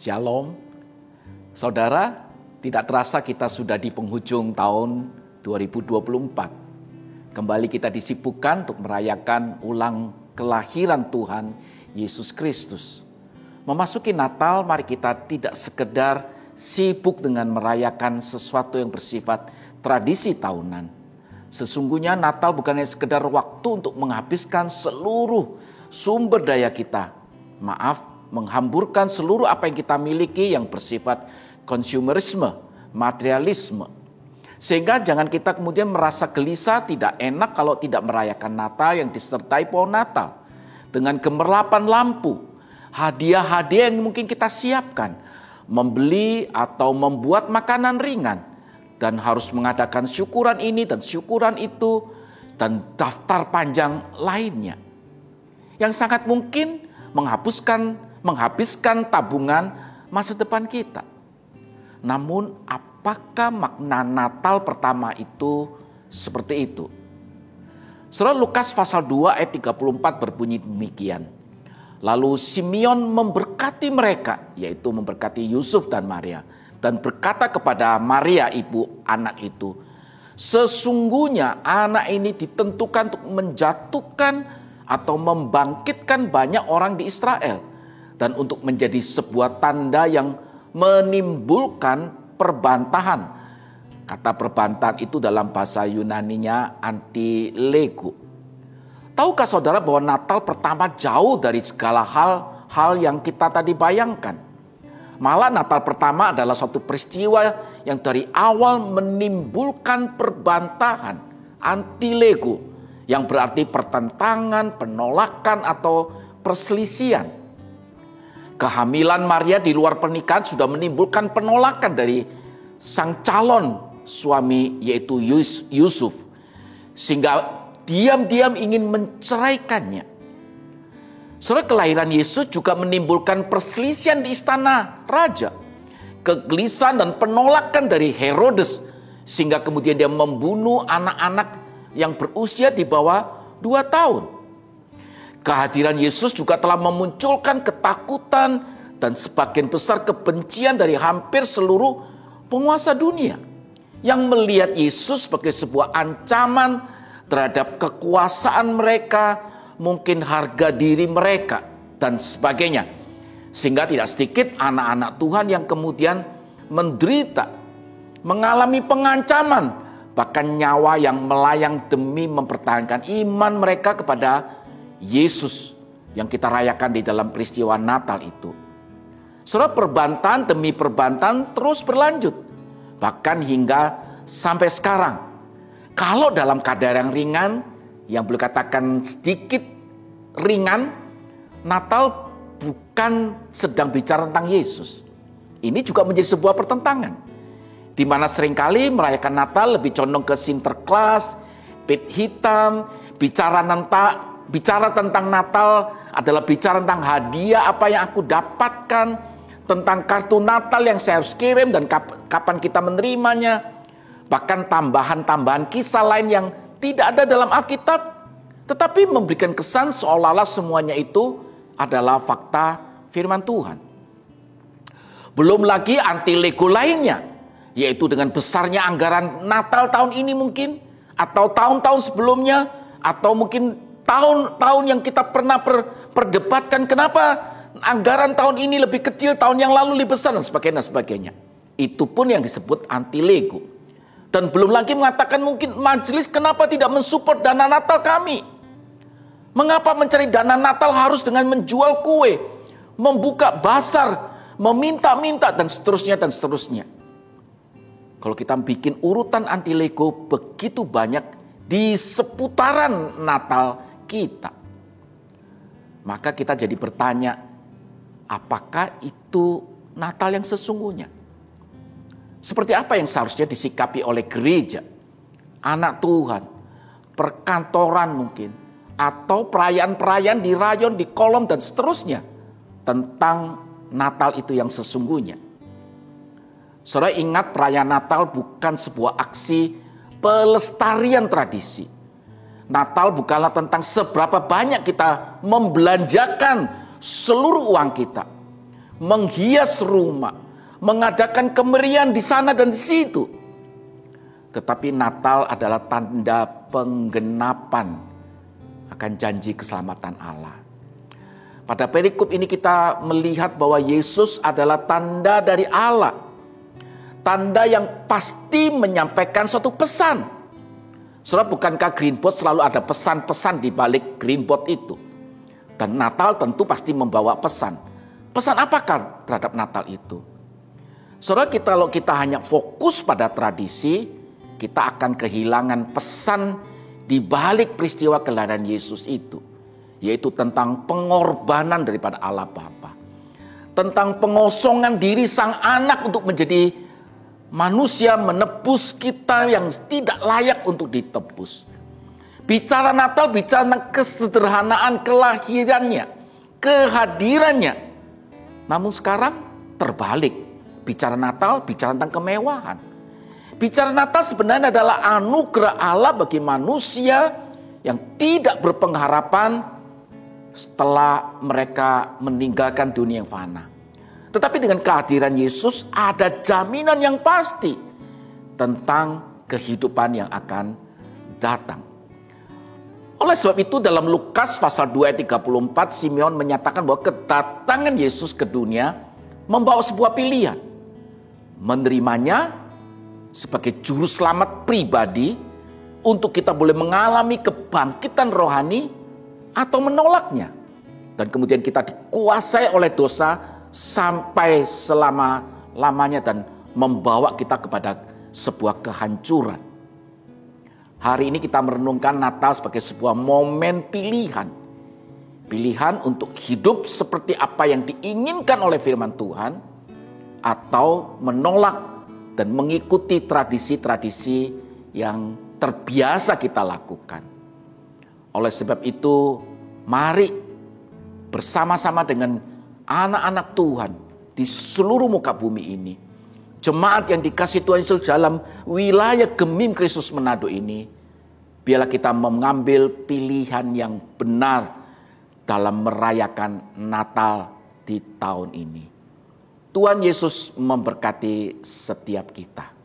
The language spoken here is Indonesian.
Shalom. Saudara, tidak terasa kita sudah di penghujung tahun 2024. Kembali kita disibukkan untuk merayakan ulang kelahiran Tuhan Yesus Kristus. Memasuki Natal, mari kita tidak sekedar sibuk dengan merayakan sesuatu yang bersifat tradisi tahunan. Sesungguhnya Natal bukannya sekedar waktu untuk menghabiskan seluruh sumber daya kita. Menghamburkan seluruh apa yang kita miliki yang bersifat konsumerisme, materialisme. Sehingga jangan kita kemudian merasa gelisah, tidak enak kalau tidak merayakan Natal yang disertai pohon Natal. Dengan gemerlapan lampu, hadiah-hadiah yang mungkin kita siapkan. Membeli atau membuat makanan ringan. Dan harus mengadakan syukuran ini dan syukuran itu. Dan daftar panjang lainnya. Yang sangat mungkin menghabiskan tabungan masa depan kita. Namun apakah makna Natal pertama itu seperti itu? Surah Lukas pasal 2 ayat 34 berbunyi demikian. Lalu Simeon memberkati mereka, yaitu memberkati Yusuf dan Maria. Dan berkata kepada Maria ibu anak itu, sesungguhnya anak ini ditentukan untuk menjatuhkan atau membangkitkan banyak orang di Israel. Dan untuk menjadi sebuah tanda yang menimbulkan perbantahan. Kata perbantahan itu dalam bahasa Yunaninya antilego. Tahukah saudara bahwa Natal pertama jauh dari segala hal yang kita tadi bayangkan. Malah Natal pertama adalah suatu peristiwa yang dari awal menimbulkan perbantahan, antilego. Yang berarti pertentangan, penolakan atau perselisihan. Kehamilan Maria di luar pernikahan sudah menimbulkan penolakan dari sang calon suami yaitu Yusuf. Sehingga diam-diam ingin menceraikannya. Saudara, kelahiran Yesus juga menimbulkan perselisihan di istana raja. Kegelisahan dan penolakan dari Herodes. Sehingga kemudian dia membunuh anak-anak yang berusia di bawah 2 tahun. Kehadiran Yesus juga telah memunculkan ketakutan dan sebagian besar kebencian dari hampir seluruh penguasa dunia. Yang melihat Yesus sebagai sebuah ancaman terhadap kekuasaan mereka, mungkin harga diri mereka, dan sebagainya. Sehingga tidak sedikit anak-anak Tuhan yang kemudian menderita, mengalami pengancaman, bahkan nyawa yang melayang demi mempertahankan iman mereka kepada Yesus yang kita rayakan di dalam peristiwa Natal itu. Saudara, perbantahan demi perbantahan terus berlanjut. Bahkan hingga sampai sekarang. Kalau dalam kadar yang ringan, yang boleh katakan sedikit ringan, Natal bukan sedang bicara tentang Yesus. Ini juga menjadi sebuah pertentangan. Di mana seringkali merayakan Natal lebih condong ke Sinterklas, pit hitam, bicara tentang Natal adalah bicara tentang hadiah apa yang aku dapatkan, tentang kartu Natal yang saya harus kirim dan kapan kita menerimanya, bahkan tambahan-tambahan kisah lain yang tidak ada dalam Alkitab, tetapi memberikan kesan seolah-olah semuanya itu adalah fakta firman Tuhan. Belum lagi anti-lego lainnya, yaitu dengan besarnya anggaran Natal tahun ini mungkin, atau tahun-tahun sebelumnya, atau mungkin tahun-tahun yang kita pernah perdebatkan kenapa anggaran tahun ini lebih kecil, tahun yang lalu lebih besar, dan sebagainya. Itu pun yang disebut anti-lego. Dan belum lagi mengatakan mungkin majelis kenapa tidak mensupport dana Natal kami. Mengapa mencari dana Natal harus dengan menjual kue, membuka bazar, meminta-minta, dan seterusnya. Kalau kita bikin urutan anti-lego begitu banyak di seputaran Natal kita, maka kita jadi bertanya, apakah itu Natal yang sesungguhnya? Seperti apa yang seharusnya disikapi oleh gereja, anak Tuhan, perkantoran mungkin, atau perayaan-perayaan di rayon, di kolom, dan seterusnya tentang Natal itu yang sesungguhnya? Saudara, ingat perayaan Natal bukan sebuah aksi pelestarian tradisi. Natal bukanlah tentang seberapa banyak kita membelanjakan seluruh uang kita. menghias rumah, mengadakan kemeriahan di sana dan di situ. Tetapi Natal adalah tanda penggenapan akan janji keselamatan Allah. Pada perikop ini kita melihat bahwa Yesus adalah tanda dari Allah. Tanda yang pasti menyampaikan suatu pesan. Saudara, bukankah greenboard selalu ada pesan-pesan di balik greenboard itu? Dan Natal tentu pasti membawa pesan. Pesan apakah terhadap Natal itu? Saudara, kalau kita hanya fokus pada tradisi, kita akan kehilangan pesan di balik peristiwa kelahiran Yesus itu. Yaitu tentang pengorbanan daripada Allah Bapa. Tentang pengosongan diri sang anak untuk menjadi manusia, menebus kita yang tidak layak untuk ditebus. Bicara Natal, bicara tentang kesederhanaan kelahirannya, kehadirannya. Namun sekarang terbalik. Bicara Natal, bicara tentang kemewahan. Bicara Natal sebenarnya adalah anugerah Allah bagi manusia yang tidak berpengharapan setelah mereka meninggalkan dunia yang fana. Tetapi dengan kehadiran Yesus ada jaminan yang pasti tentang kehidupan yang akan datang. Oleh sebab itu dalam Lukas pasal 2 ayat 34, Simeon menyatakan bahwa kedatangan Yesus ke dunia membawa sebuah pilihan. Menerimanya sebagai juru selamat pribadi untuk kita boleh mengalami kebangkitan rohani atau menolaknya. Dan kemudian kita dikuasai oleh dosa sampai selama-lamanya dan membawa kita kepada sebuah kehancuran. Hari ini kita merenungkan Natal sebagai sebuah momen pilihan. Pilihan untuk hidup seperti apa yang diinginkan oleh firman Tuhan, atau menolak dan mengikuti tradisi-tradisi yang terbiasa kita lakukan. Oleh sebab itu, mari bersama-sama dengan anak-anak Tuhan di seluruh muka bumi ini, jemaat yang dikasih Tuhan Yesus dalam wilayah Gemim Kristus Manado ini, biarlah kita mengambil pilihan yang benar dalam merayakan Natal di tahun ini. Tuhan Yesus memberkati setiap kita.